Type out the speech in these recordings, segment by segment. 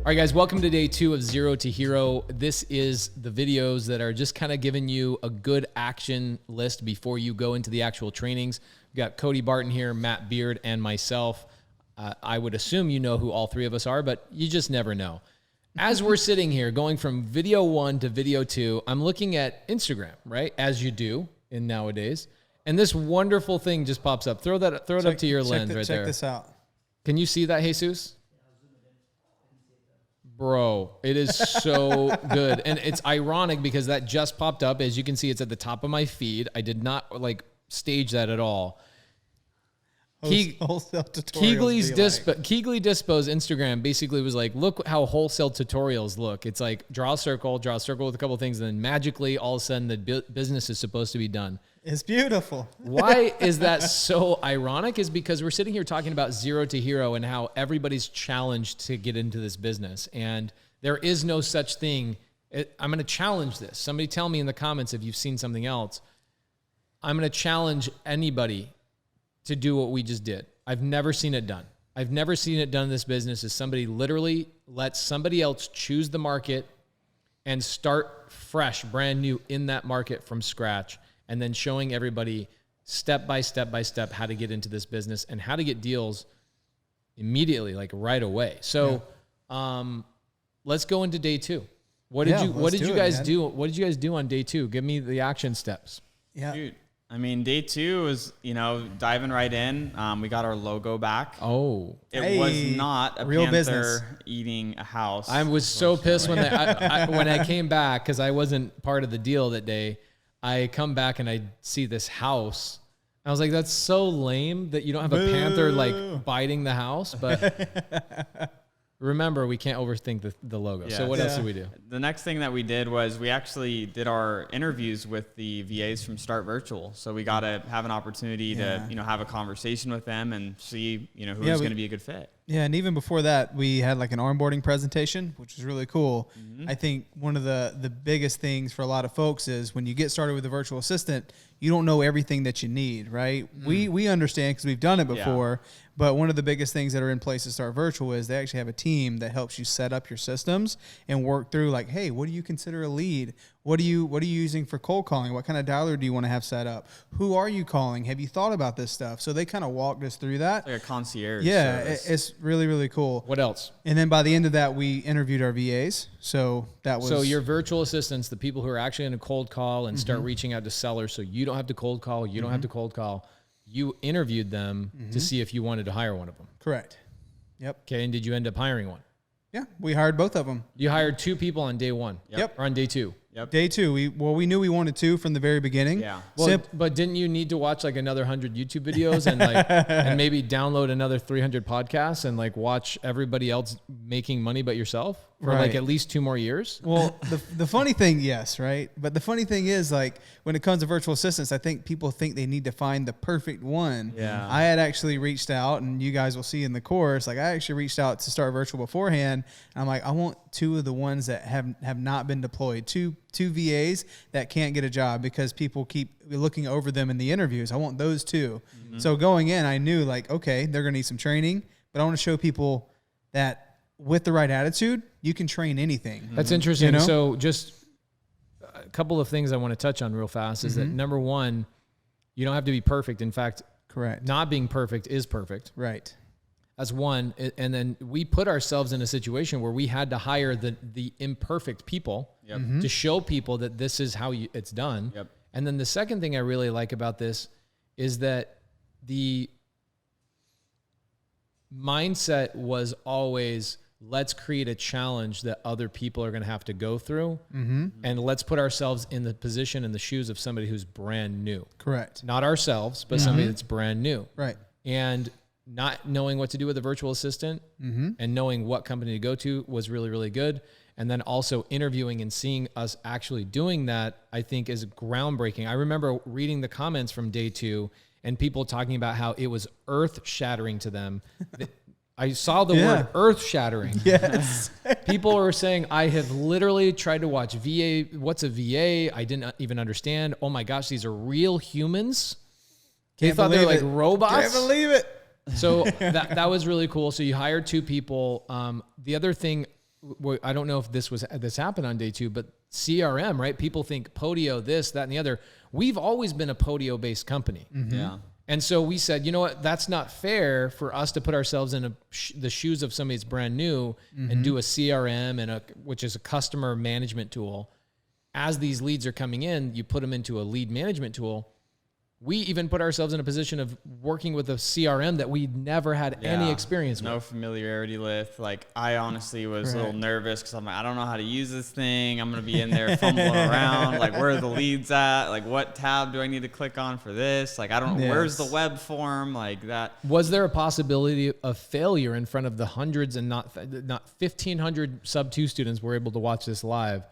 All right, guys, welcome to day 2 of Zero to Hero. This is the videos that are just kind of giving you a good action list before you go into the actual trainings. We've got Cody Barton here, Matt Beard, and myself. I would assume you know who all three of us are, but you just never know. As we're sitting here going from video 1 to video 2, I'm looking at Instagram, right? As you do in nowadays. And this wonderful thing just pops up. Throw it up to your lens right there. Check this out. Can you see that, Jesus? Bro, it is so good. And it's ironic because that just popped up. As you can see, it's at the top of my feed. I did not stage that at all. Wholesale tutorials. Keegly Dispo's Instagram basically was like, look how wholesale tutorials look. It's like draw a circle with a couple of things, and then magically all of a sudden the business is supposed to be done. It's beautiful. Why is that so ironic? Is because we're sitting here talking about Zero to Hero and how everybody's challenged to get into this business. And there is no such thing. I'm going to challenge this. Somebody tell me in the comments if you've seen something else. I'm going to challenge anybody to do what we just did. I've never seen it done. I've never seen it done in this business, is somebody literally lets somebody else choose the market and start fresh, brand new in that market from scratch, and then showing everybody step by step how to get into this business and how to get deals immediately, like right away. So let's go into day 2. What did you guys do on day 2? Give me the action steps. Yeah. Dude, I mean, day 2 was, diving right in. We got our logo back. Oh. It was not a real panther business. eating a house. I was so pissed when I came back because I wasn't part of the deal that day. I come back and I see this house. I was like, that's so lame that you don't have a panther biting the house. But remember, we can't overthink the logo. Yeah. So what else did we do? The next thing that we did was we actually did our interviews with the VAs from StartVirtual. So we got to have an opportunity to, have a conversation with them and see, who's going to be a good fit. Yeah, and even before that, we had an onboarding presentation, which was really cool. Mm-hmm. I think one of the biggest things for a lot of folks is when you get started with a virtual assistant, you don't know everything that you need, right? We understand because we've done it before, but one of the biggest things that are in place at StartVirtual is they actually have a team that helps you set up your systems and work through hey, what do you consider a lead? What are you using for cold calling? What kind of dialer do you want to have set up? Who are you calling? Have you thought about this stuff? So they kind of walked us through that. Like a concierge service. It's really, really cool. What else? And then by the end of that, we interviewed our VAs. So that was... So your virtual assistants, the people who are actually going to cold call and start reaching out to sellers so you don't have to cold call, you don't have to cold call. You interviewed them to see if you wanted to hire one of them. Correct. Yep. Okay, and did you end up hiring one? Yeah, we hired both of them. You hired 2 people on day 1. Yep. Or on day 2. Yep. Day 2, we knew we wanted 2 from the very beginning. Yeah. Well, but didn't you need to watch another 100 YouTube videos and and maybe download another 300 podcasts and watch everybody else making money but yourself for at least 2 more years? Well, the funny thing, yes, right? But the funny thing is when it comes to virtual assistants, I think people think they need to find the perfect one. Yeah. I had actually reached out, and you guys will see in the course, I actually reached out to StartVirtual beforehand. And I'm I want 2 of the ones that have not been deployed, two VAs that can't get a job because people keep looking over them in the interviews. I want those 2. Mm-hmm. So going in, I knew okay, they're going to need some training, but I want to show people that with the right attitude, you can train anything. That's interesting. So just a couple of things I want to touch on real fast is that number 1, you don't have to be perfect. In fact, correct. Not being perfect is perfect. Right. That's one. And then we put ourselves in a situation where we had to hire the imperfect people to show people that this is how it's done. Yep. And then the second thing I really like about this is that the mindset was always, let's create a challenge that other people are going to have to go through. Mm-hmm. And let's put ourselves in the position and the shoes of somebody who's brand new. Correct. Not ourselves, but somebody that's brand new. Right. And not knowing what to do with a virtual assistant and knowing what company to go to was really, really good. And then also interviewing and seeing us actually doing that, I think is groundbreaking. I remember reading the comments from day 2 and people talking about how it was earth-shattering to them. I saw the word earth-shattering. Yes. People were saying, I have literally tried to watch VA. What's a VA? I didn't even understand. Oh my gosh, these are real humans? They thought they were robots? Can't believe it. So that was really cool. So you hired 2 people. The other thing I don't know if this happened on day 2, but CRM, right? People think Podio, this, that, and the other. We've always been a Podio-based company. Yeah. And so we said, you know what? That's not fair for us to put ourselves in the shoes of somebody that's brand new and do a CRM which is a customer management tool. As these leads are coming in, you put them into a lead management tool. We even put ourselves in a position of working with a CRM that we never had any experience with. No familiarity with. Like, I honestly was a little nervous because I'm like, I don't know how to use this thing. I'm going to be in there fumbling around. Like, where are the leads at? Like, what tab do I need to click on for this? Like, I don't know. Where's the web form? Like that. Was there a possibility of failure in front of the hundreds and not 1,500 Sub2 students were able to watch this live?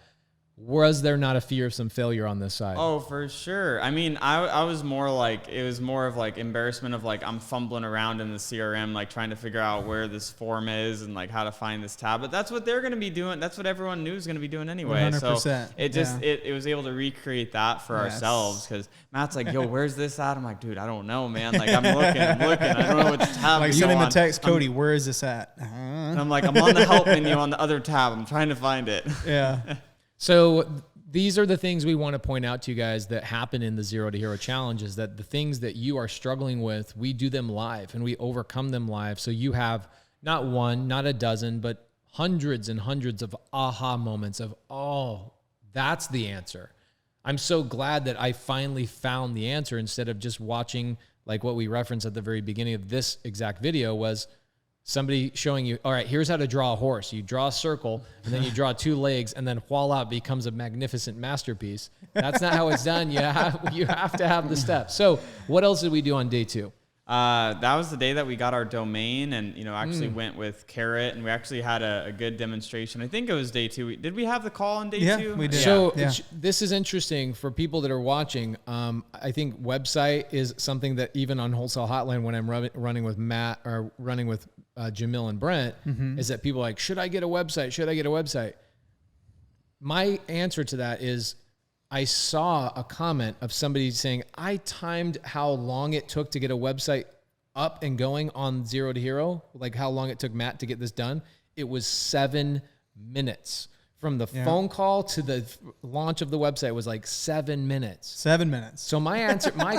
Was there not a fear of some failure on this side? Oh, for sure. I mean, I was more like, it was more of like embarrassment of like, I'm fumbling around in the CRM, like trying to figure out where this form is and like how to find this tab. But that's what they're going to be doing. That's what everyone knew was going to be doing anyway. 100%. So it just, it was able to recreate that for ourselves. Cause Matt's like, yo, where's this at? I'm like, dude, I don't know, man. Like I'm looking. I don't know what tab like send him a text, Cody, where is this at? And I'm like, I'm on the help menu on the other tab. I'm trying to find it. Yeah. So these are the things we want to point out to you guys that happen in the 0 to Hero Challenge, is that the things that you are struggling with, we do them live and we overcome them live. So you have not one, not a dozen, but hundreds and hundreds of aha moments of, oh, that's the answer. I'm so glad that I finally found the answer instead of just watching like what we referenced at the very beginning of this exact video was somebody showing you, all right, here's how to draw a horse. You draw a circle and then you draw 2 legs and then voila, it becomes a magnificent masterpiece. That's not how it's done. You have to have the steps. So what else did we do on day 2? That was the day that we got our domain and, actually went with Carrot and we actually had a good demonstration. I think it was day 2. Did we have the call on day 2? Yeah, we did. So this is interesting for people that are watching. I think website is something that even on Wholesale Hotline, when I'm running with Matt or running with Jamil and Brent, is that people are like, should I get a website? Should I get a website? My answer to that is, I saw a comment of somebody saying, I timed how long it took to get a website up and going on 0 to Hero, like how long it took Matt to get this done. It was 7 minutes. From the phone call to the launch of the website was like 7 minutes. 7 minutes. So my answer, my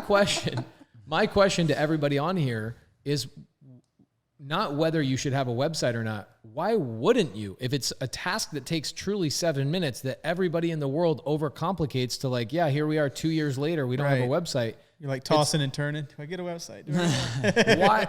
question to everybody on here is not whether you should have a website or not. Why wouldn't you? If it's a task that takes truly 7 minutes that everybody in the world overcomplicates to like, yeah, here we are 2 years later, we don't have a website. You're like tossing and turning. Do I get a website?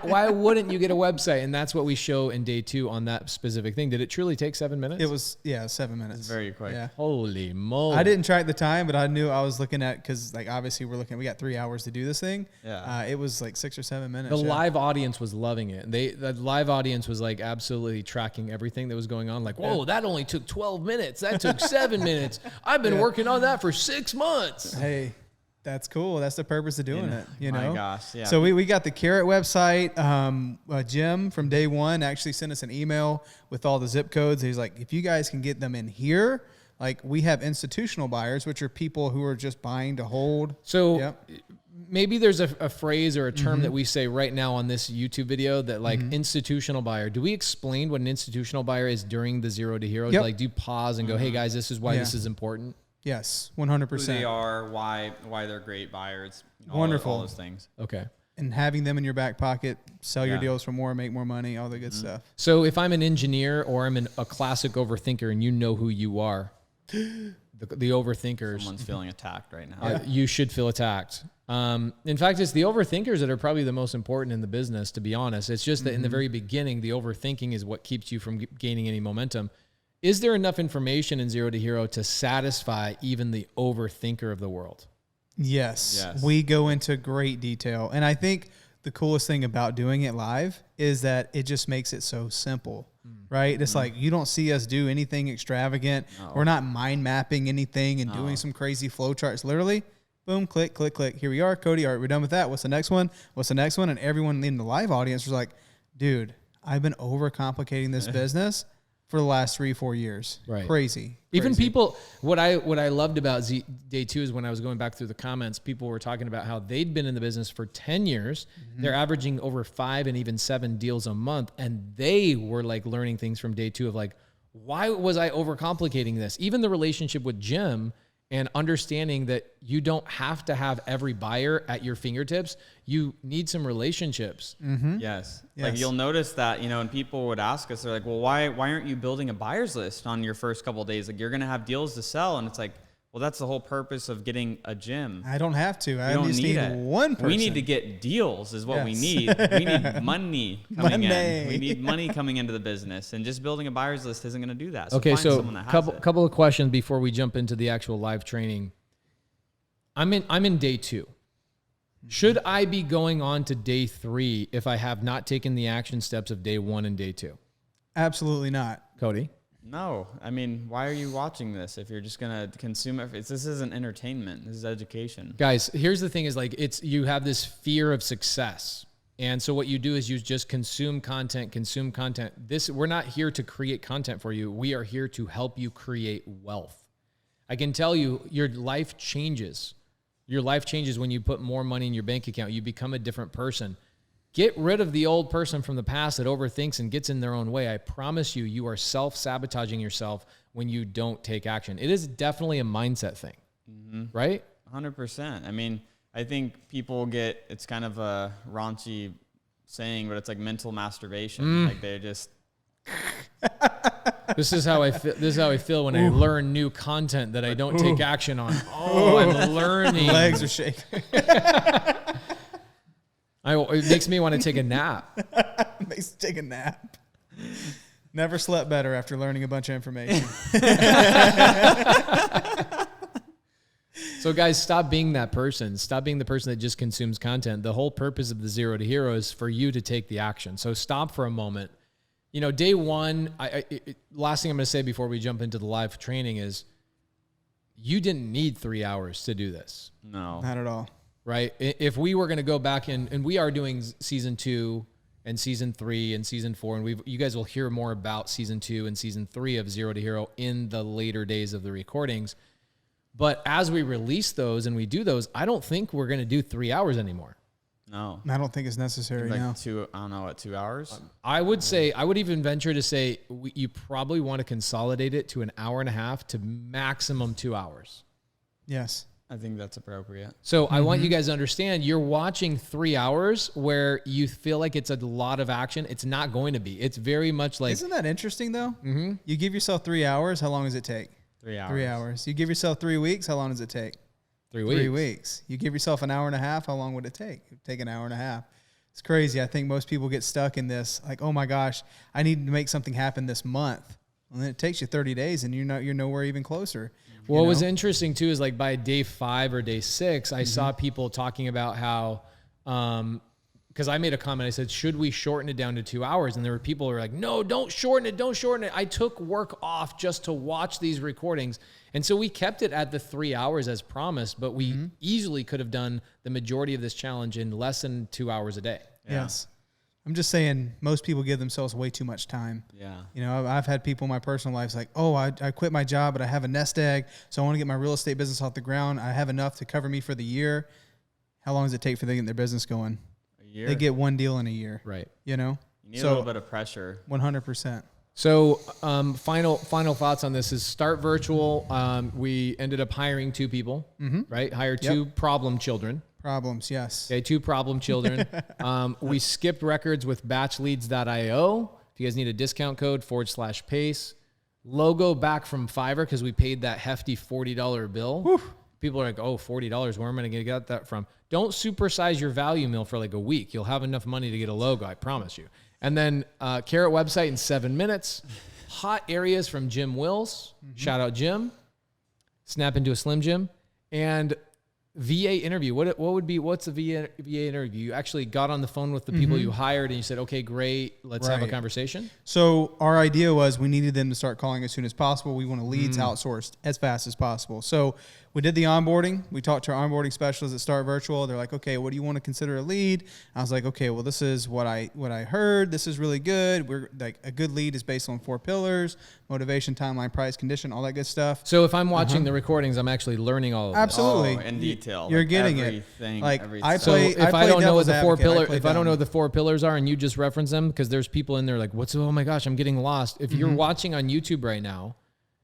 Why wouldn't you get a website? And that's what we show in day 2 on that specific thing. Did it truly take 7 minutes? It was, 7 minutes. It's very quick. Yeah. Holy moly. I didn't track the time, but I knew I was looking at, because like obviously we got 3 hours to do this thing. Yeah. It was like 6 or 7 minutes. The live audience was loving it. The live audience was like absolutely tracking everything that was going on. Like, whoa, that only took 12 minutes. That took 7 minutes. I've been working on that for 6 months. Hey, that's cool. That's the purpose of doing it, My gosh, yeah. So we got the Carrot website. Jim from day 1 actually sent us an email with all the zip codes. He's like, if you guys can get them in here, like we have institutional buyers, which are people who are just buying to hold. So maybe there's a phrase or a term that we say right now on this YouTube video that like institutional buyer. Do we explain what an institutional buyer is during the 0 to Hero? Like, do you pause and go, hey guys, this is why this is important? Yes, 100%. Who they are, why they're great buyers. Wonderful. All those things. Okay. And having them in your back pocket, sell your deals for more, make more money, all the good stuff. So if I'm an engineer or I'm a classic overthinker and you know who you are, the overthinkers. Someone's feeling attacked right now. You should feel attacked. In fact, it's the overthinkers that are probably the most important in the business, to be honest. It's just that in the very beginning, the overthinking is what keeps you from gaining any momentum. Is there enough information in 0 to Hero to satisfy even the overthinker of the world? Yes. We go into great detail. And I think the coolest thing about doing it live is that it just makes it so simple, right? It's like you don't see us do anything extravagant. No. We're not mind mapping anything and doing some crazy flow charts. Literally, boom, click, click, click. Here we are, Cody. All right, we're done with that. What's the next one? What's the next one? And everyone in the live audience was like, dude, I've been overcomplicating this business for the last 3-4 years. Right. Crazy. Even people, what I loved about day 2 is when I was going back through the comments, people were talking about how they'd been in the business for 10 years. They're averaging over 5 and even 7 deals a month. And they were like learning things from day 2 of like, why was I overcomplicating this? Even the relationship with Jim and understanding that you don't have to have every buyer at your fingertips. You need some relationships. Mm-hmm. Yes. Like you'll notice that, and people would ask us, they're like, well, why aren't you building a buyer's list on your first couple of days? Like you're going to have deals to sell. And it's like, well, that's the whole purpose of getting a gym. I don't have to. I just need one person. We need to get deals is what we need. We need money coming in. We need money coming into the business. And just building a buyer's list isn't going to do that. So okay, find someone that has couple of questions before we jump into the actual live training. I'm in day 2. Should I be going on to day 3 if I have not taken the action steps of day 1 and day 2? Absolutely not. Cody? No. I mean, why are you watching this if you're just going to consume it? This isn't entertainment. This is education. Guys, here's the thing is like you have this fear of success. And so what you do is you just consume content. We're not here to create content for you. We are here to help you create wealth. I can tell you your life changes. Your life changes when you put more money in your bank account. You become a different person. Get rid of the old person from the past that overthinks and gets in their own way. I promise you, you are self-sabotaging yourself when you don't take action. It is definitely a mindset thing, right? 100%. I mean, I think people it's kind of a raunchy saying, but it's like mental masturbation. Like they just... This is how I feel. This is how I feel when I learn new content that I don't take action on. Oh, I'm learning. Legs are shaking. It makes me want to take a nap. Makes me take a nap. Never slept better after learning a bunch of information. So guys, stop being that person. Stop being the person that just consumes content. The whole purpose of the 0 to Hero is for you to take the action. So stop for a moment. Day 1, last thing I'm going to say before we jump into the live training is you didn't need 3 hours to do this. No. Not at all. Right? If we were going to go back and we are doing season 2 and season 3 and season 4, and you guys will hear more about season 2 and season 3 of 0 to Hero in the later days of the recordings. But as we release those and we do those, I don't think we're going to do 3 hours anymore. No. I don't think it's necessary now. 2 hours? I would even venture to say you probably want to consolidate it to an hour and a half to maximum 2 hours. Yes. I think that's appropriate. So I want you guys to understand you're watching 3 hours where you feel like it's a lot of action. It's not going to be. It's very much like... Isn't that interesting though? Mm-hmm. You give yourself 3 hours. How long does it take? 3 hours. 3 hours. You give yourself 3 weeks. How long does it take? 3 weeks. 3 weeks. You give yourself an hour and a half. How long would it take? It would take an hour and a half. It's crazy. I think most people get stuck in this. Like, oh my gosh, I need to make something happen this month. And then it takes you 30 days and you're nowhere even closer. What was interesting too is like by day 5 or day 6, I saw people talking about how, because I made a comment, I said, should we shorten it down to 2 hours? And there were people who were like, no, don't shorten it. I took work off just to watch these recordings. And so we kept it at the 3 hours as promised, but we easily could have done the majority of this challenge in less than 2 hours a day. Yeah. Yes. I'm just saying most people give themselves way too much time. Yeah. I've had people in my personal lives like, oh, I quit my job, but I have a nest egg. So I want to get my real estate business off the ground. I have enough to cover me for the year. How long does it take for them to get their business going? A year. They get one deal in a year. Right. You need a little bit of pressure. 100%. So final thoughts on this is StartVirtual. We ended up hiring 2 people, right? Hired 2 problem children. Problems, yes. Okay, 2 problem children. We skipped records with BatchLeads.io. If you guys need a discount code, /PACE. Logo back from Fiverr because we paid that hefty $40 bill. Whew. People are like, oh, $40, where am I going to get that from? Don't supersize your value mill for like a week. You'll have enough money to get a logo, I promise you. And then Carrot website in 7 minutes. Hot areas from Jim Wills. Shout out Jim. Snap into a Slim Jim. And VA interview. What's a VA interview? You actually got on the phone with the people you hired and you said, okay, great, let's have a conversation. So our idea was we needed them to start calling as soon as possible. We want leads outsourced as fast as possible. So we did the onboarding. We talked to our onboarding specialists at StartVirtual. They're like, okay, what do you want to consider a lead? I was like, okay, well, this is what I heard. This is really good. We're like, a good lead is based on 4 pillars: motivation, timeline, price, condition, all that good stuff. So if I'm watching the recordings, I'm actually learning all of this. Absolutely. In detail. detail. You're like getting everything, it. Like every I step. play. So if I I don't know what devil's the four advocate. pillars, if I don't know what the four pillars are, and you just reference them, because there's people in there like, what's, oh my gosh, I'm getting lost. If you're watching on YouTube right now,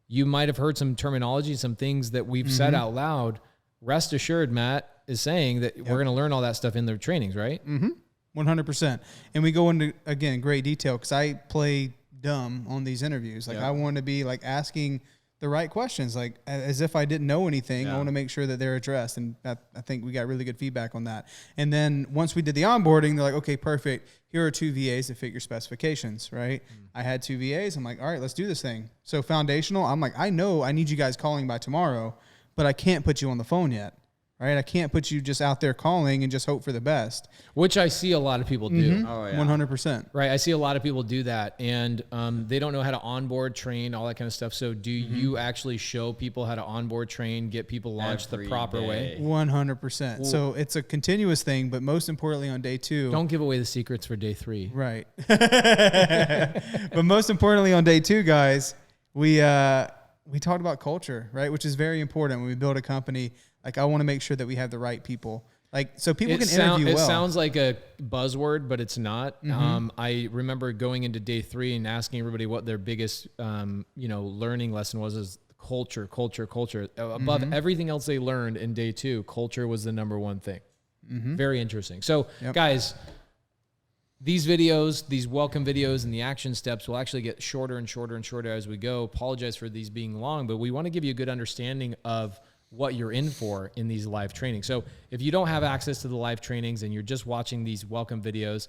you might have heard some terminology, some things that we've said out loud. Rest assured, Matt is saying that we're going to learn all that stuff in their trainings, right? 100%. And we go into, again, great detail because I play dumb on these interviews. Like I want to be like asking the right questions, like as if I didn't know anything. I want to make sure that they're addressed. And I think we got really good feedback on that. And then once we did the onboarding, they're like, okay, perfect. Here are 2 VAs that fit your specifications, right? I had 2 VAs. I'm like, all right, let's do this thing. So foundational, I'm like, I know I need you guys calling by tomorrow, but I can't put you on the phone yet. Right, I can't put you just out there calling and just hope for the best. Which I see a lot of people do. Oh, yeah. 100%. Right, I see a lot of people do that, and they don't know how to onboard, train, all that kind of stuff. So do you actually show people how to onboard, train, get people launched the proper way? 100%. So it's a continuous thing, but most importantly on day 2. Don't give away the secrets for day 3. Right. But most importantly on day 2, guys, we talked about culture, right? Which is very important when we build a company. Like I want to make sure that we have the right people. Like so people can interview well. It sounds like a buzzword, but it's not. I remember going into day 3 and asking everybody what their biggest learning lesson was is culture. Above everything else they learned in day 2, culture was the number one thing. Very interesting. So guys, these videos, these welcome videos and the action steps will actually get shorter and shorter and shorter as we go. Apologize for these being long, but we want to give you a good understanding of what you're in for in these live trainings. So if you don't have access to the live trainings and you're just watching these welcome videos,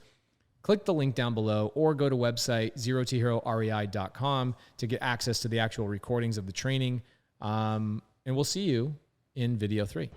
click the link down below or go to website zerotoherorei.com to get access to the actual recordings of the training. And we'll see you in video 3.